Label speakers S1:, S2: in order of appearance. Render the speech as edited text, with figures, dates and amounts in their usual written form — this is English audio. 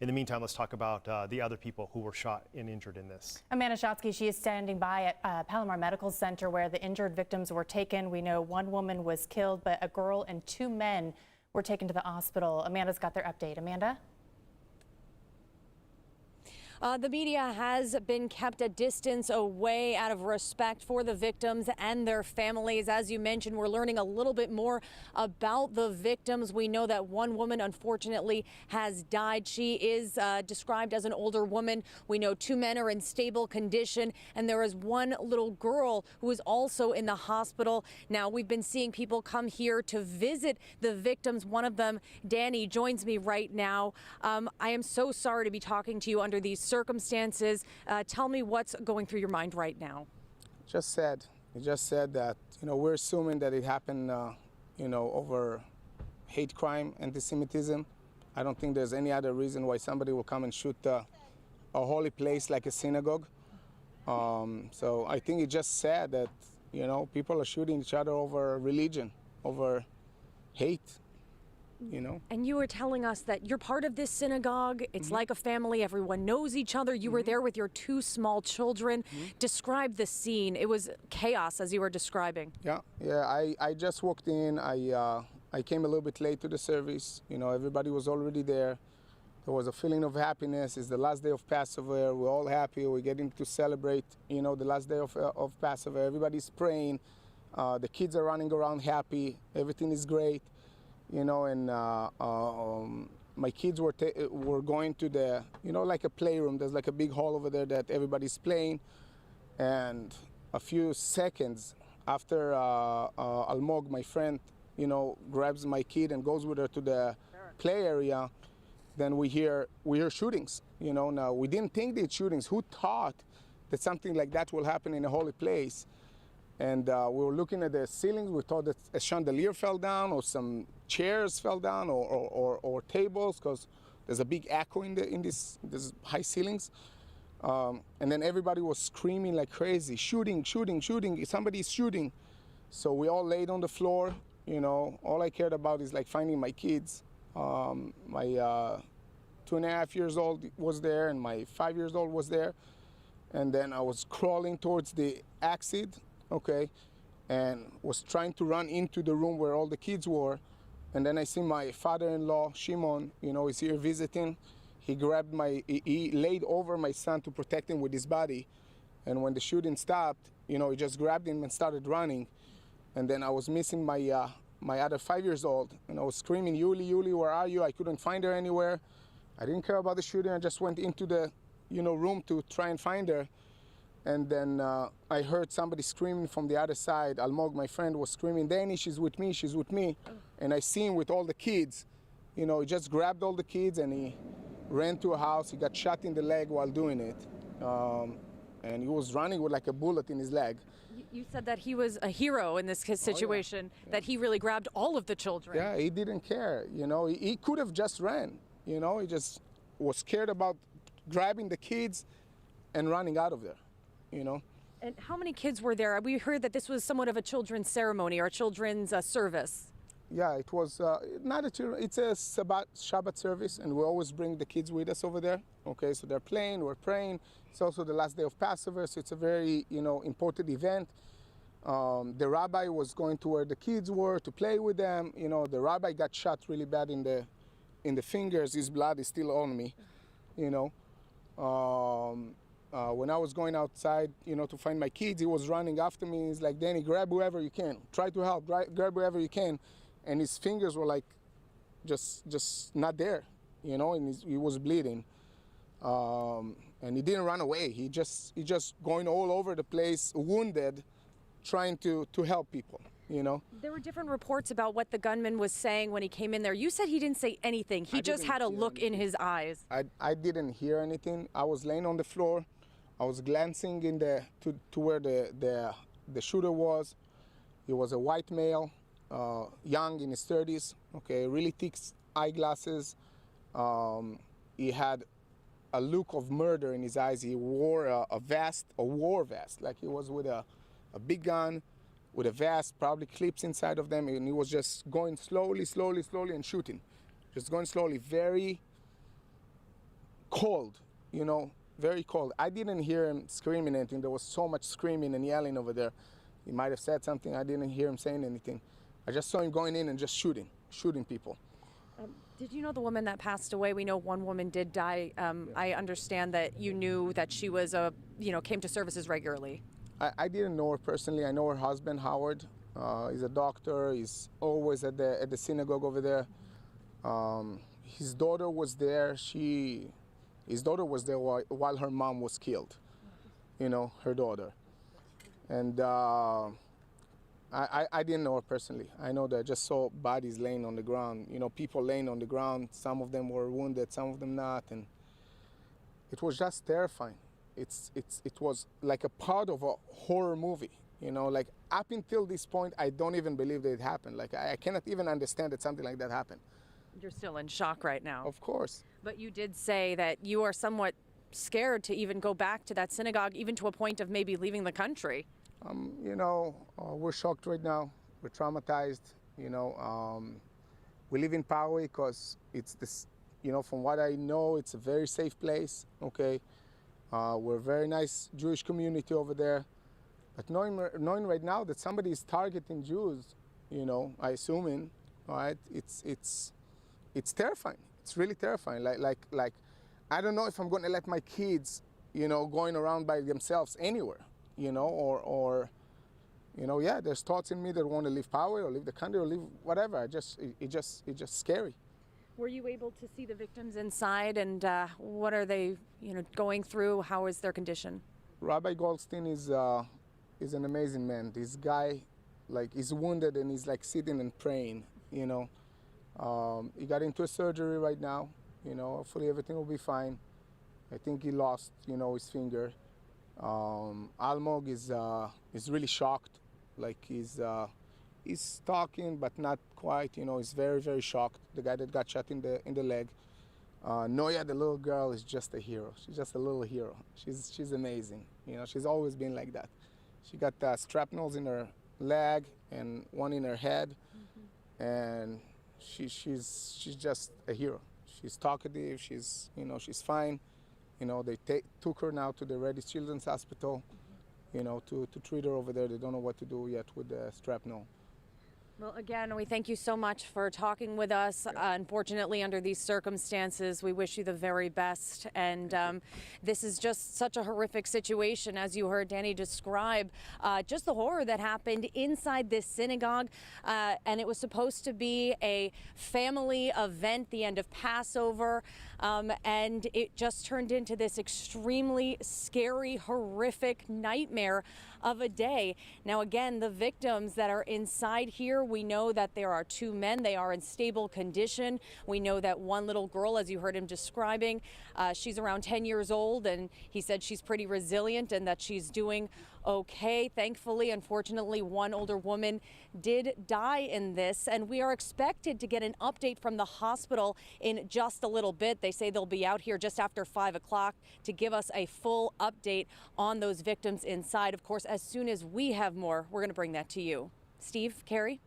S1: In the meantime, let's talk about the other people who were shot and injured in this.
S2: Amanda Shotsky, she is standing by at Palomar Medical Center where the injured victims were taken. We know one woman was killed, but a girl and two men were taken to the hospital. Amanda's got their update. Amanda?
S3: The media has been kept a distance away out of respect for the victims and their families. As you mentioned, we're learning a little bit more about the victims. We know that one woman, unfortunately, has died. She is described as an older woman. We know two men are in stable condition, and there is one little girl who is also in the hospital. Now, we've been seeing people come here to visit the victims. One of them, Danny, joins me right now. I am so sorry to be talking to you under these circumstances. Tell me what's going through your mind right now.
S4: Just said that, we're assuming that it happened, over hate crime, anti-Semitism. I don't think there's any other reason why somebody will come and shoot a holy place like a synagogue. So I think it's just sad that, people are shooting each other over religion, over hate.
S3: And you were telling us that you're part of this synagogue. It's like a family. Everyone knows each other. You were there with your two small children. Describe the scene. It was chaos, as you were describing.
S4: Yeah. I just walked in. I came a little bit late to the service. Everybody was already there. There was a feeling of happiness. It's the last day of Passover. We're all happy. We're getting to celebrate, the last day of Passover. Everybody's praying. The kids are running around happy. Everything is great. And my kids were going to the, like a playroom. There's like a big hall over there that everybody's playing. And a few seconds after Almog, my friend, grabs my kid and goes with her to the play area, then we hear shootings. Now we didn't think they'd shootings. Who thought that something like that will happen in a holy place? And we were looking at the ceilings. We thought that a chandelier fell down, or some chairs fell down, or tables, because there's a big echo in this high ceilings. And then everybody was screaming like crazy, shooting, somebody's shooting. So we all laid on the floor. All I cared about is like finding my kids. My 2.5 years old was there, and my 5 years old was there. And then I was crawling towards the exit. And was trying to run into the room where all the kids were. And then I see my father-in-law, Shimon, is here visiting. He laid over my son to protect him with his body. And when the shooting stopped, he just grabbed him and started running. And then I was missing my other 5 years old. And I was screaming, Yuli, where are you? I couldn't find her anywhere. I didn't care about the shooting. I just went into the, room to try and find her. And then I heard somebody screaming from the other side. Almog, my friend, was screaming, Danny, she's with me, she's with me. And I see him with all the kids. He just grabbed all the kids and he ran to a house. He got shot in the leg while doing it. And he was running with like a bullet in his leg.
S3: You said that he was a hero in this situation, that he really grabbed all of the children.
S4: Yeah, he didn't care. He could have just ran. He just was scared about grabbing the kids and running out of there.
S3: And how many kids were there? We heard that this was somewhat of a children's ceremony or a children's service.
S4: Yeah, it was not a children. It's a Shabbat service, and we always bring the kids with us over there. So they're playing, we're praying. It's also the last day of Passover, so it's a very important event. The rabbi was going to where the kids were to play with them. The rabbi got shot really bad in the fingers. His blood is still on me. When I was going outside, to find my kids, he was running after me. He's like, Danny, grab whoever you can. Try to help, grab whoever you can. And his fingers were like, just not there, and he was bleeding. And he didn't run away. He just going all over the place, wounded, trying to help people,
S3: There were different reports about what the gunman was saying when he came in there. You said he didn't say anything. He just had a look in his eyes.
S4: I didn't hear anything. I was laying on the floor. I was glancing to where the shooter was. He was a white male, young, in his 30s. Really thick eyeglasses. He had a look of murder in his eyes. He wore a war vest, like he was with a big gun, with a vest, probably clips inside of them, and he was just going slowly and shooting. Just going slowly, very cold, you know, very cold. I didn't hear him screaming anything. There was so much screaming and yelling over there. He might have said something. I didn't hear him saying anything. I just saw him going in and just shooting people.
S3: Did you know the woman that passed away? We know one woman did die. I understand that you knew that she was came to services regularly.
S4: I didn't know her personally. I know her husband, Howard. He's a doctor. He's always at the synagogue over there. His daughter was there. His daughter was there while her mom was killed. You know, her daughter. And I didn't know her personally. I know that I just saw bodies laying on the ground. You know, people laying on the ground. Some of them were wounded, some of them not, and it was just terrifying. It was like a part of a horror movie. You know, like up until this point, I don't even believe that it happened. Like I cannot even understand that something like that happened.
S3: You're still in shock right now.
S4: Of course.
S3: But you did say that you are somewhat scared to even go back to that synagogue, even to a point of maybe leaving the country.
S4: You know, we're shocked right now. We're traumatized. You know, we live in Poway because it's this. You know, from what I know, it's a very safe place. Okay, we're a very nice Jewish community over there. But knowing right now that somebody is targeting Jews, you know, I assuming, all right, it's terrifying. It's really terrifying. Like, I don't know if I'm going to let my kids, you know, going around by themselves anywhere, you know, or you know, yeah, there's thoughts in me that want to leave Poway or leave the country or leave whatever. It's just scary.
S3: Were you able to see the victims inside, and what are they, you know, going through? How is their condition?
S4: Rabbi Goldstein is an amazing man. This guy, like, he's wounded and he's like sitting and praying, you know. He got into a surgery right now, you know, hopefully everything will be fine. I think he lost, you know, his finger. Almog is really shocked, like he's talking but not quite, you know, he's very, very shocked. The guy that got shot in the leg. Noya, the little girl, is just a hero. She's just a little hero. She's amazing, you know, she's always been like that. She got shrapnels in her leg and one in her head, and she's just a hero. She's talkative. She's, you know, she's fine. You know, they took her now to the Reddy's Children's Hospital, you know, to treat her over there. They don't know what to do yet with the shrapnel.
S3: Well, again, we thank you so much for talking with us. Unfortunately, under these circumstances, we wish you the very best. And this is just such a horrific situation, as you heard Danny describe, just the horror that happened inside this synagogue. And it was supposed to be a family event, the end of Passover. And it just turned into this extremely scary, horrific nightmare of a day. Now, again, the victims that are inside here, we know that there are two men. They are in stable condition. We know that one little girl, as you heard him describing, she's around 10 years old, and he said she's pretty resilient and that she's doing okay. Thankfully, unfortunately, one older woman did die in this, and we are expected to get an update from the hospital in just a little bit. They say they'll be out here just after 5 o'clock to give us a full update on those victims inside. Of course, as soon as we have more, we're going to bring that to you. Steve, Carrie?